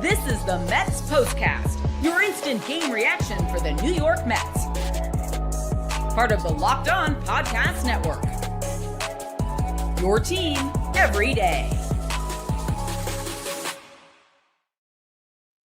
This is the Mets Postcast, your instant game reaction for the New York Mets. Part of the Locked On Podcast Network. Your team every day.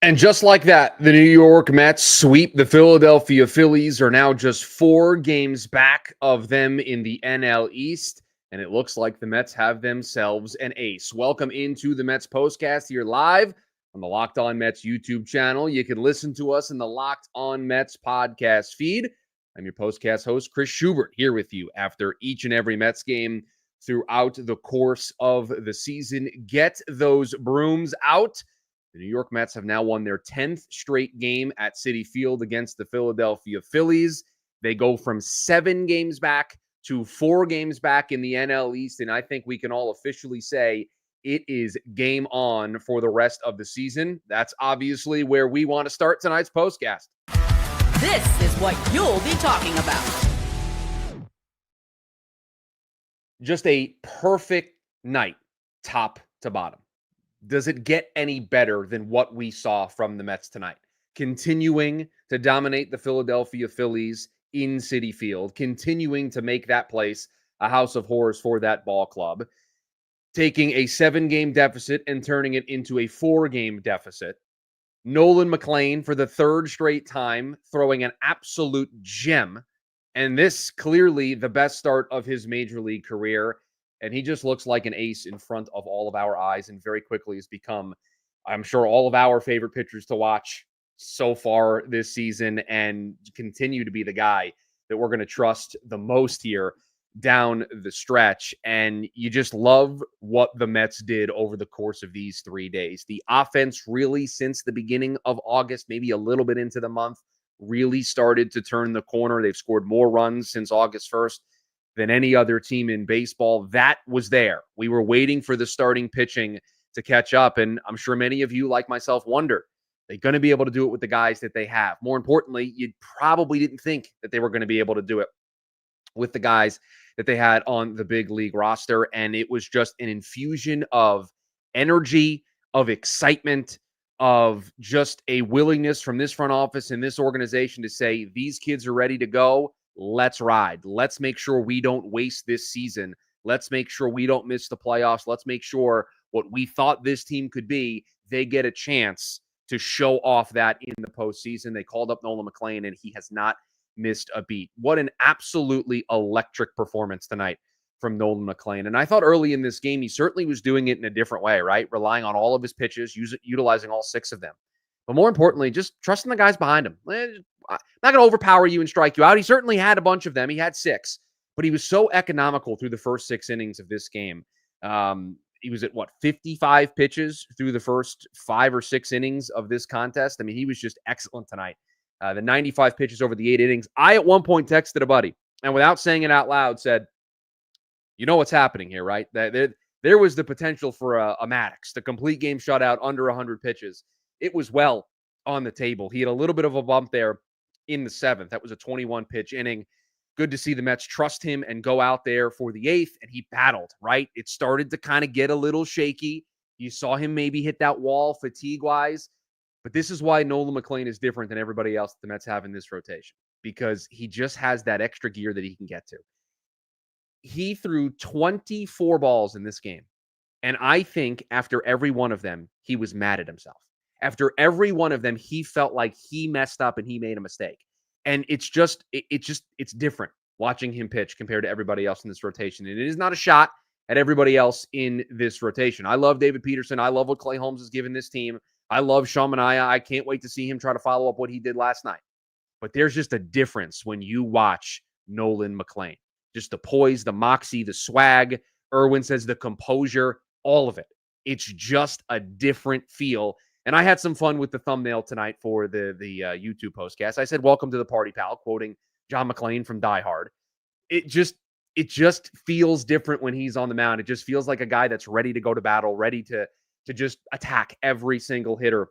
And just like that, the New York Mets sweep the Philadelphia Phillies, are now just 4 games back of them in the NL East. And it looks like the Mets have themselves an ace. Welcome into the Mets Postcast here live on the Locked On Mets YouTube channel. You can listen to us in the Locked On Mets podcast feed. I'm your Postcast host, Chris Schubert, here with you after each and every Mets game throughout the course of the season. Get those brooms out. The New York Mets have now won their 10th straight game at Citi Field against the Philadelphia Phillies. They go from 7 games back to 4 games back in the NL East, and I think we can all officially say it is game on for the rest of the season. That's obviously where we want to start tonight's postcast. This is what you'll be talking about. Just a perfect night, top to bottom. Does it get any better than what we saw from the Mets tonight? Continuing to dominate the Philadelphia Phillies in Citi Field, continuing to make that place a house of horrors for that ball club, taking a 7-game deficit and turning it into a 4-game deficit. Nolan McLean, for the 3rd straight time, throwing an absolute gem. And this clearly the best start of his major league career. And he just looks like an ace in front of all of our eyes and very quickly has become, I'm sure, all of our favorite pitchers to watch so far this season and continue to be the guy that we're going to trust the most here down the stretch. And you just love what the Mets did over the course of these 3 days. The offense really, since the beginning of August, maybe a little bit into the month, really started to turn the corner. They've scored more runs since August 1st than any other team in baseball. That was there. We were waiting for the starting pitching to catch up. And I'm sure many of you, like myself, wonder, they're going to be able to do it with the guys that they have. More importantly, you probably didn't think that they were going to be able to do it with the guys that they had on the big league roster. And it was just an infusion of energy, of excitement, of just a willingness from this front office and this organization to say, these kids are ready to go. Let's ride. Let's make sure we don't waste this season. Let's make sure we don't miss the playoffs. Let's make sure what we thought this team could be, they get a chance to show off that in the postseason. They called up Nolan McLean, and he has not missed a beat. What an absolutely electric performance tonight from Nolan McLean. And I thought early in this game, he certainly was doing it in a different way, right? Relying on all of his pitches, utilizing all 6 of them. But more importantly, just trusting the guys behind him. I'm not going to overpower you and strike you out. He certainly had a bunch of them. He had 6, but he was so economical through the first 6 innings of this game. He was at 55 pitches through the first 5 or 6 innings of this contest. I mean, he was just excellent tonight. The 95 pitches over the 8 innings. I at one point texted a buddy and without saying it out loud said, you know what's happening here, right? There was the potential for a Maddox, the complete game shutout under 100 pitches. It was well on the table. He had a little bit of a bump there in the 7th. That was a 21-pitch inning. Good to see the Mets trust him and go out there for the 8th, and he battled, right? It started to kind of get a little shaky. You saw him maybe hit that wall fatigue-wise, but this is why Nolan McLean is different than everybody else the Mets have in this rotation, because he just has that extra gear that he can get to. He threw 24 balls in this game, and I think after every one of them, he was mad at himself. After every one of them, he felt like he messed up and he made a mistake. And it's different watching him pitch compared to everybody else in this rotation. And it is not a shot at everybody else in this rotation. I love David Peterson. I love what Clay Holmes has given this team. I love Sean Manaea. I can't wait to see him try to follow up what he did last night. But there's just a difference when you watch Nolan McLean. Just the poise, the moxie, the swag. Irwin says the composure, all of it. It's just a different feel. And I had some fun with the thumbnail tonight for the YouTube postcast. I said, welcome to the party, pal, quoting John McClane from Die Hard. It just feels different when he's on the mound. It just feels like a guy that's ready to go to battle, ready to just attack every single hitter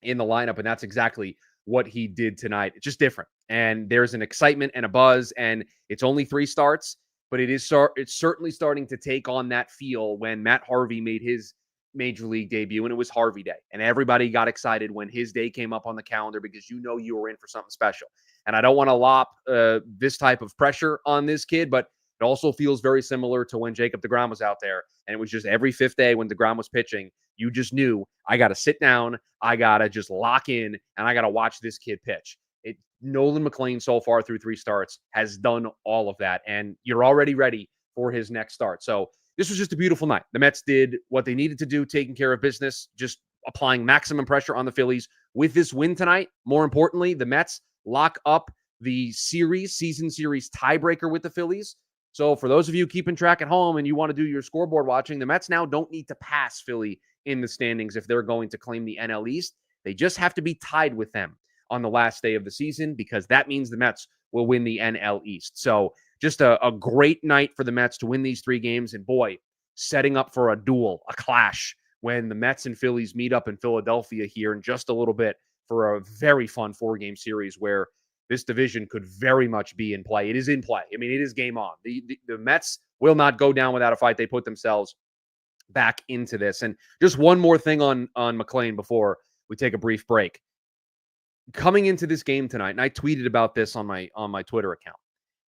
in the lineup. And that's exactly what he did tonight. It's just different. And there's an excitement and a buzz, and it's only 3 starts, but it's certainly starting to take on that feel when Matt Harvey made his Major League debut, and it was Harvey Day. And everybody got excited when his day came up on the calendar because you know you were in for something special. And I don't want to lop this type of pressure on this kid, but it also feels very similar to when Jacob deGrom was out there. And it was just every fifth day when deGrom was pitching, you just knew I got to sit down, I got to just lock in, and I got to watch this kid pitch. Nolan McLean so far through 3 starts has done all of that, and you're already ready for his next start. So this was just a beautiful night. The Mets did what they needed to do, taking care of business, just applying maximum pressure on the Phillies. With this win tonight, more importantly, the Mets lock up the season series tiebreaker with the Phillies. So for those of you keeping track at home and you want to do your scoreboard watching, the Mets now don't need to pass Philly in the standings if they're going to claim the NL East. They just have to be tied with them on the last day of the season, because that means the Mets will win the NL East. So just a great night for the Mets to win these 3 games. And boy, setting up for a duel, a clash, when the Mets and Phillies meet up in Philadelphia here in just a little bit for a very fun 4-game series where this division could very much be in play. It is in play. I mean, it is game on. The Mets will not go down without a fight. They put themselves back into this. And just one more thing on McLean before we take a brief break. Coming into this game tonight, and I tweeted about this on my Twitter account,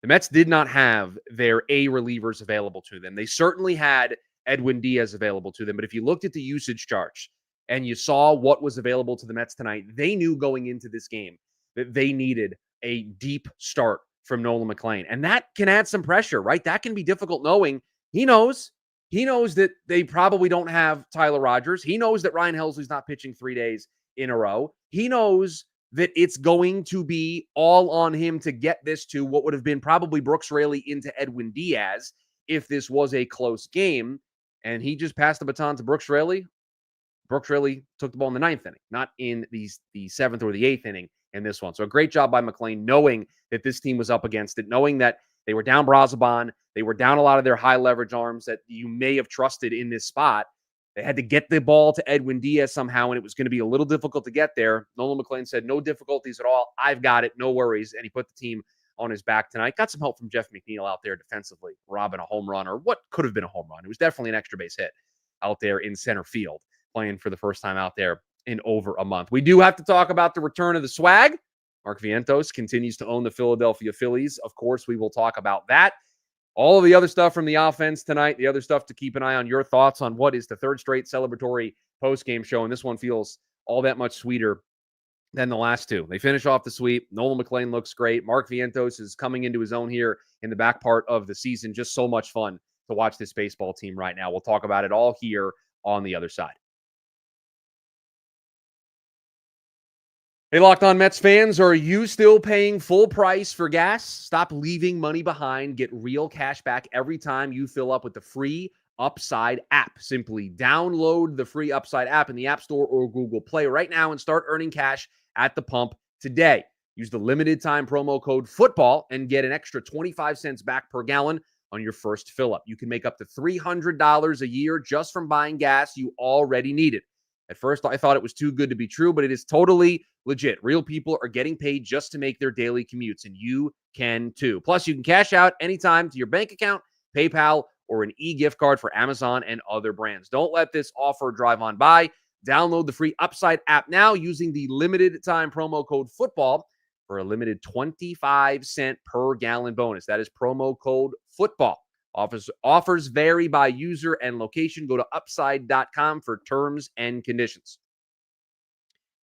the Mets did not have their A relievers available to them. They certainly had Edwin Diaz available to them, but if you looked at the usage charts and you saw what was available to the Mets tonight, they knew going into this game that they needed a deep start from Nolan McLean. And that can add some pressure, right? That can be difficult knowing he knows that they probably don't have Tyler Rogers. He knows that Ryan Helsley's not pitching 3 days in a row. He knows that it's going to be all on him to get this to what would have been probably Brooks Raley into Edwin Diaz if this was a close game. And he just passed the baton to Brooks Raley. Brooks Raley took the ball in the 9th inning, not in the 7th or the 8th inning in this one. So a great job by McLean, knowing that this team was up against it, knowing that they were down Brazoban, they were down a lot of their high leverage arms that you may have trusted in this spot. They had to get the ball to Edwin Diaz somehow, and it was going to be a little difficult to get there. Nolan McLean said, no difficulties at all. I've got it. No worries. And he put the team on his back tonight. Got some help from Jeff McNeil out there defensively, robbing a home run, or what could have been a home run. It was definitely an extra base hit out there in center field, playing for the first time out there in over a month. We do have to talk about the return of the swag. Mark Vientos continues to own the Philadelphia Phillies. Of course, we will talk about that. All of the other stuff from the offense tonight, the other stuff to keep an eye on, your thoughts on what is the 3rd straight celebratory post-game show. And this one feels all that much sweeter than the last 2. They finish off the sweep. Nolan McLean looks great. Mark Vientos is coming into his own here in the back part of the season. Just so much fun to watch this baseball team right now. We'll talk about it all here on the other side. Hey, Locked On Mets fans, are you still paying full price for gas? Stop leaving money behind. Get real cash back every time you fill up with the free Upside app. Simply download the free Upside app in the App Store or Google Play right now and start earning cash at the pump today. Use the limited time promo code FOOTBALL and get an extra 25 cents back per gallon on your first fill up. You can make up to $300 a year just from buying gas you already needed. At first, I thought it was too good to be true, but it is totally legit. Real people are getting paid just to make their daily commutes, and you can too. Plus, you can cash out anytime to your bank account, PayPal, or an e-gift card for Amazon and other brands. Don't let this offer drive on by. Download the free Upside app now using the limited time promo code FOOTBALL for a limited 25-cent per gallon bonus. That is promo code FOOTBALL. Offers vary by user and location. Go to upside.com for terms and conditions.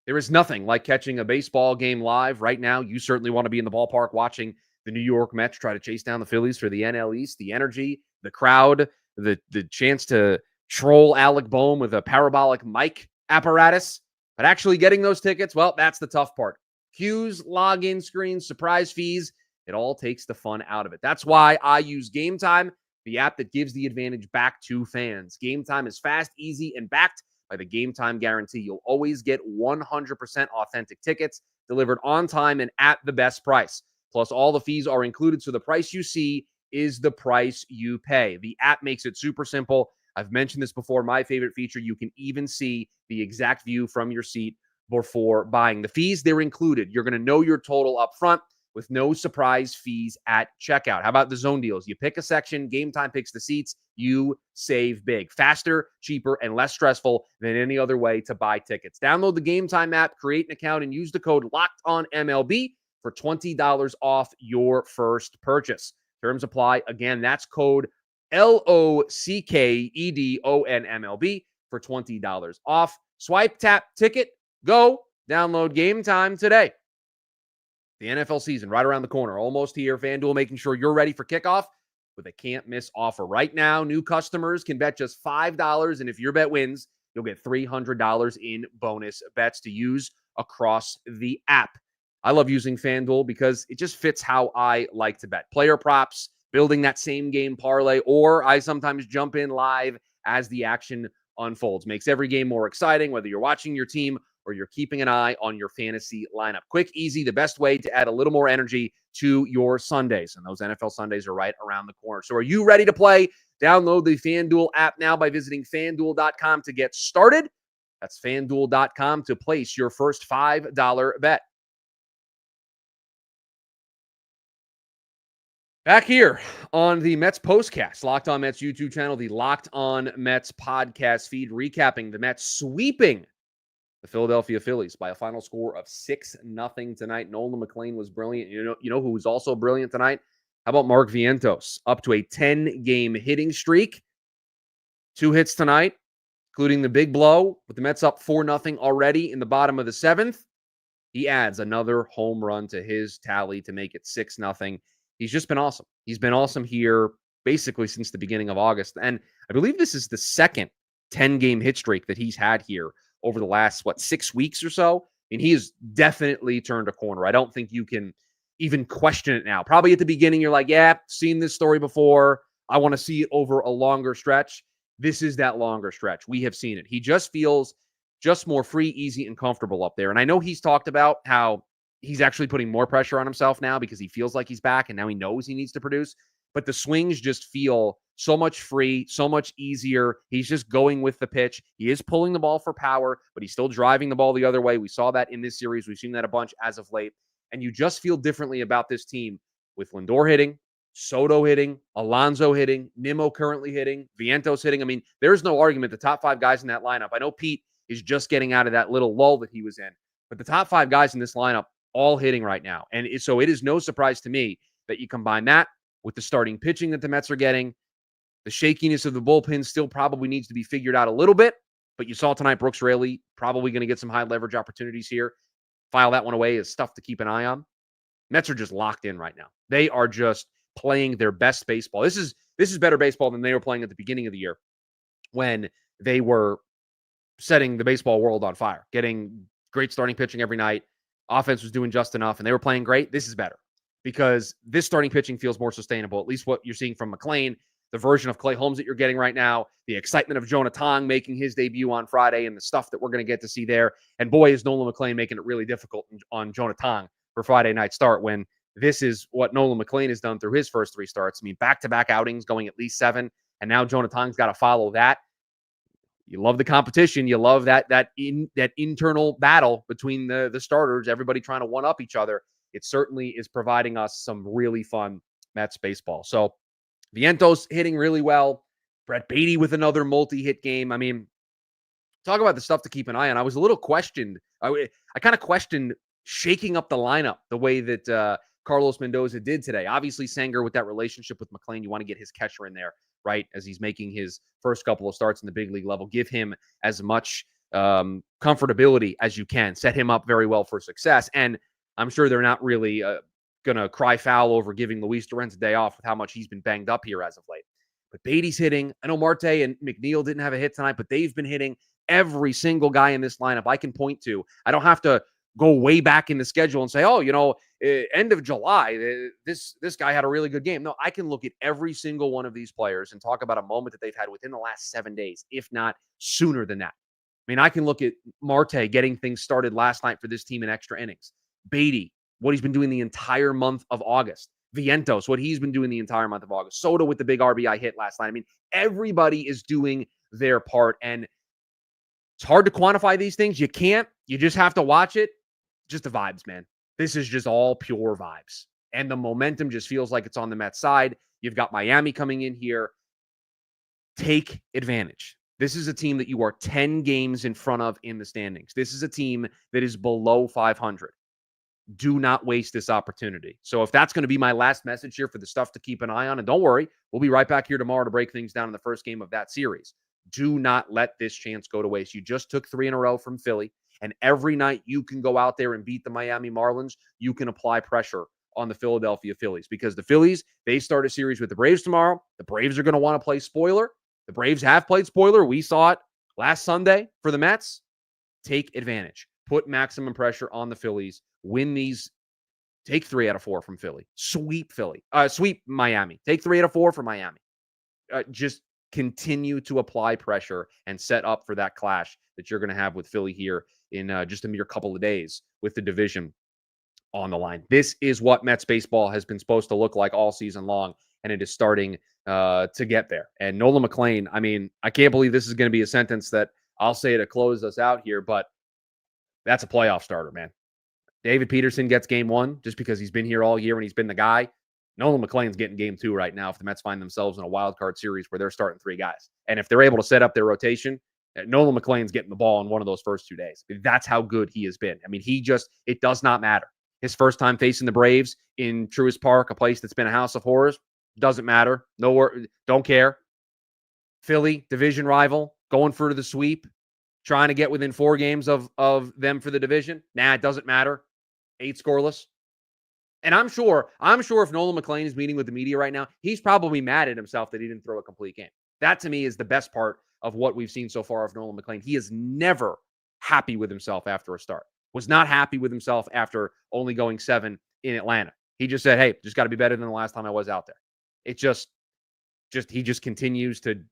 There is nothing like catching a baseball game live right now. You certainly want to be in the ballpark watching the New York Mets try to chase down the Phillies for the NL East. The energy, the crowd, the chance to troll Alec Boehm with a parabolic mic apparatus. But actually getting those tickets, well, that's the tough part. Queues, login screens, surprise fees. It all takes the fun out of it. That's why I use Game Time, the app that gives the advantage back to fans. Game Time is fast, easy, and backed by the Game Time guarantee. You'll always get 100% authentic tickets delivered on time and at the best price. Plus, all the fees are included, so the price you see is the price you pay. The app makes it super simple. I've mentioned this before. My favorite feature, you can even see the exact view from your seat before buying. The fees, they're included. You're going to know your total up front, with no surprise fees at checkout. How about the zone deals? You pick a section, Game Time picks the seats, you save big. Faster, cheaper, and less stressful than any other way to buy tickets. Download the Game Time app, create an account, and use the code LOCKEDONMLB for $20 off your first purchase. Terms apply. Again, that's code LOCKEDONMLB for $20 off. Swipe, tap, ticket, go. Download Game Time today. The NFL season right around the corner, almost here. FanDuel making sure you're ready for kickoff with a can't-miss offer. Right now, new customers can bet just $5, and if your bet wins, you'll get $300 in bonus bets to use across the app. I love using FanDuel because it just fits how I like to bet. Player props, building that same game parlay, or I sometimes jump in live as the action unfolds. Makes every game more exciting, whether you're watching your team or you're keeping an eye on your fantasy lineup. Quick, easy, the best way to add a little more energy to your Sundays. And those NFL Sundays are right around the corner. So are you ready to play? Download the FanDuel app now by visiting FanDuel.com to get started. That's FanDuel.com to place your first $5 bet. Back here on the Mets Postcast, Locked On Mets YouTube channel, the Locked On Mets podcast feed, recapping the Mets sweeping the Philadelphia Phillies by a final score of 6-0 tonight. Nolan McLean was brilliant. You know who was also brilliant tonight? How about Mark Vientos? Up to a 10-game hitting streak. 2 hits tonight, including the big blow with the Mets up 4-0 already in the bottom of the 7th. He adds another home run to his tally to make it 6-0. He's just been awesome. He's been awesome here basically since the beginning of August. And I believe this is the second 10-game hit streak that he's had here over the last, 6 weeks or so. And he has definitely turned a corner. I don't think you can even question it now. Probably at the beginning, you're like, yeah, seen this story before. I want to see it over a longer stretch. This is that longer stretch. We have seen it. He just feels just more free, easy, and comfortable up there. And I know he's talked about how he's actually putting more pressure on himself now because he feels like he's back and now he knows he needs to produce. But the swings just feel so much free, so much easier. He's just going with the pitch. He is pulling the ball for power, but he's still driving the ball the other way. We saw that in this series. We've seen that a bunch as of late. And you just feel differently about this team with Lindor hitting, Soto hitting, Alonso hitting, Nimmo currently hitting, Vientos hitting. I mean, there's no argument. The top 5 guys in that lineup. I know Pete is just getting out of that little lull that he was in, but the top 5 guys in this lineup all hitting right now. And so it is no surprise to me that you combine that with the starting pitching that the Mets are getting. The shakiness of the bullpen still probably needs to be figured out a little bit, but you saw tonight Brooks Raley probably going to get some high leverage opportunities here. File that one away as stuff to keep an eye on. Mets are just locked in right now. They are just playing their best baseball. This is better baseball than they were playing at the beginning of the year when they were setting the baseball world on fire, getting great starting pitching every night. Offense was doing just enough, and they were playing great. This is better because this starting pitching feels more sustainable, at least what you're seeing from McLean, the version of Clay Holmes that you're getting right now, the excitement of Jonah Tong making his debut on Friday, and the stuff that we're going to get to see there. And boy, is Nolan McLean making it really difficult on Jonah Tong for Friday night start when this is what Nolan McLean has done through his first 3 starts. I mean, back-to-back outings going at least 7, and now Jonah Tong's got to follow that. You love the competition. You love that internal battle between the starters, everybody trying to one-up each other. It certainly is providing us some really fun Mets baseball. So Vientos hitting really well. Brett Beatty with another multi-hit game. I mean, talk about the stuff to keep an eye on. I was a little questioned. I kind of questioned shaking up the lineup the way that Carlos Mendoza did today. Obviously, Sanger with that relationship with McLean, you want to get his catcher in there, right, as he's making his first couple of starts in the big league level. Give him as much comfortability as you can. Set him up very well for success. And I'm sure they're not really going to cry foul over giving Luis Torrens a day off with how much he's been banged up here as of late. But Beatty's hitting. I know Marte and McNeil didn't have a hit tonight, but they've been hitting. Every single guy in this lineup I can point to. I don't have to go way back in the schedule and say, oh, end of July, this guy had a really good game. No, I can look at every single one of these players and talk about a moment that they've had within the last 7 days, if not sooner than that. I mean, I can look at Marte getting things started last night for this team in extra innings. Beatty, what he's been doing the entire month of August. Vientos, what he's been doing the entire month of August. Soto with the big RBI hit last night. I mean, everybody is doing their part, and it's hard to quantify these things. You can't. You just have to watch it. Just the vibes, man. This is just all pure vibes. And the momentum just feels like it's on the Mets side. You've got Miami coming in here. Take advantage. This is a team that you are 10 games in front of in the standings. This is a team that is below 500. Do not waste this opportunity. So if that's going to be my last message here for the stuff to keep an eye on, and don't worry, we'll be right back here tomorrow to break things down in the first game of that series. Do not let this chance go to waste. You just took 3 in a row from Philly, and every night you can go out there and beat the Miami Marlins. You can apply pressure on the Philadelphia Phillies, because the Phillies, they start a series with the Braves tomorrow. The Braves are going to want to play spoiler. The Braves have played spoiler. We saw it last Sunday for the Mets. Take advantage. Put maximum pressure on the Phillies. Win these. Take 3 out of 4 from Philly. Sweep Miami. Take 3 out of 4 from Miami. Just continue to apply pressure and set up for that clash that you're going to have with Philly here in just a mere couple of days with the division on the line. This is what Mets baseball has been supposed to look like all season long, and it is starting to get there. And Nolan McLean, I mean, I can't believe this is going to be a sentence that I'll say to close us out here, but that's a playoff starter, man. David Peterson gets game 1 just because he's been here all year and he's been the guy. Nolan McLean's getting game 2 right now if the Mets find themselves in a wild card series where they're starting 3 guys. And if they're able to set up their rotation, Nolan McLean's getting the ball in one of those first 2 days. That's how good he has been. I mean, it does not matter. His first time facing the Braves in Truist Park, a place that's been a house of horrors, doesn't matter. Don't care. Philly, division rival, going for the sweep, trying to get within 4 games of them for the division. Nah, it doesn't matter. 8 scoreless. And I'm sure if Nolan McLean is meeting with the media right now, he's probably mad at himself that he didn't throw a complete game. That, to me, is the best part of what we've seen so far of Nolan McLean. He is never happy with himself after a start. Was not happy with himself after only going 7 in Atlanta. He just said, hey, just got to be better than the last time I was out there. It he just continues to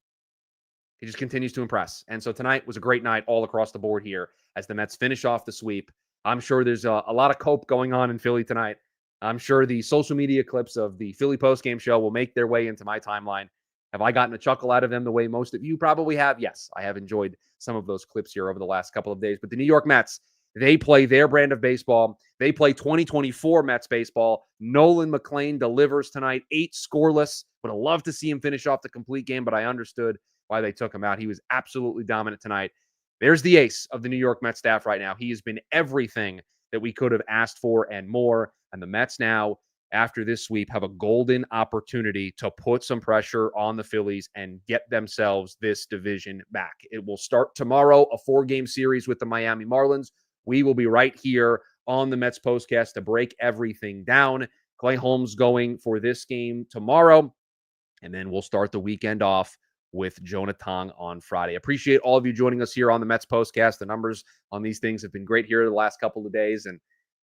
impress. And so tonight was a great night all across the board here as the Mets finish off the sweep. I'm sure there's a lot of cope going on in Philly tonight. I'm sure the social media clips of the Philly postgame show will make their way into my timeline. Have I gotten a chuckle out of them the way most of you probably have? Yes, I have enjoyed some of those clips here over the last couple of days. But the New York Mets, they play their brand of baseball. They play 2024 Mets baseball. Nolan McLean delivers tonight, 8 scoreless. Would have loved to see him finish off the complete game, but I understood why they took him out. He was absolutely dominant tonight. There's the ace of the New York Mets staff right now. He has been everything that we could have asked for and more. And the Mets now, after this sweep, have a golden opportunity to put some pressure on the Phillies and get themselves this division back. It will start tomorrow, a 4-game series with the Miami Marlins. We will be right here on the Mets postcast to break everything down. Clay Holmes going for this game tomorrow. And then we'll start the weekend off with Jonah Tong on Friday. Appreciate all of you joining us here on the Mets postcast. The numbers on these things have been great here the last couple of days, and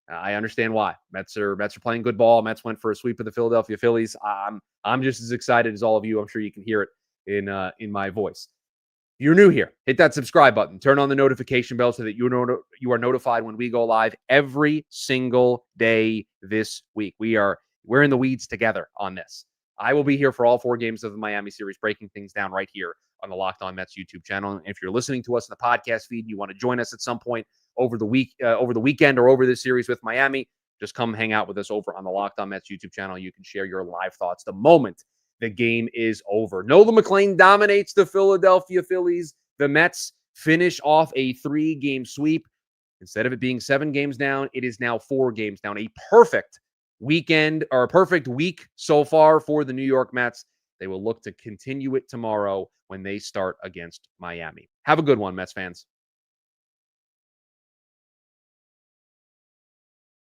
I understand why. Mets are playing good ball. Mets went for a sweep of the Philadelphia Phillies. I'm just as excited as all of you. I'm sure you can hear it in my voice. If you're new here, hit that subscribe button. Turn on the notification bell so that you are notified when we go live every single day this week. We're in the weeds together on this. I will be here for all 4 games of the Miami series, breaking things down right here on the Locked On Mets YouTube channel. And if you're listening to us in the podcast feed and you want to join us at some point over the weekend or over this series with Miami, just come hang out with us over on the Locked On Mets YouTube channel. You can share your live thoughts the moment the game is over. Nolan McLean dominates the Philadelphia Phillies. The Mets finish off a 3-game sweep. Instead of it being 7 games down, it is now 4 games down. A perfect weekend or a perfect week so far for the New York Mets. They will look to continue it tomorrow when they start against Miami. Have a good one, Mets fans.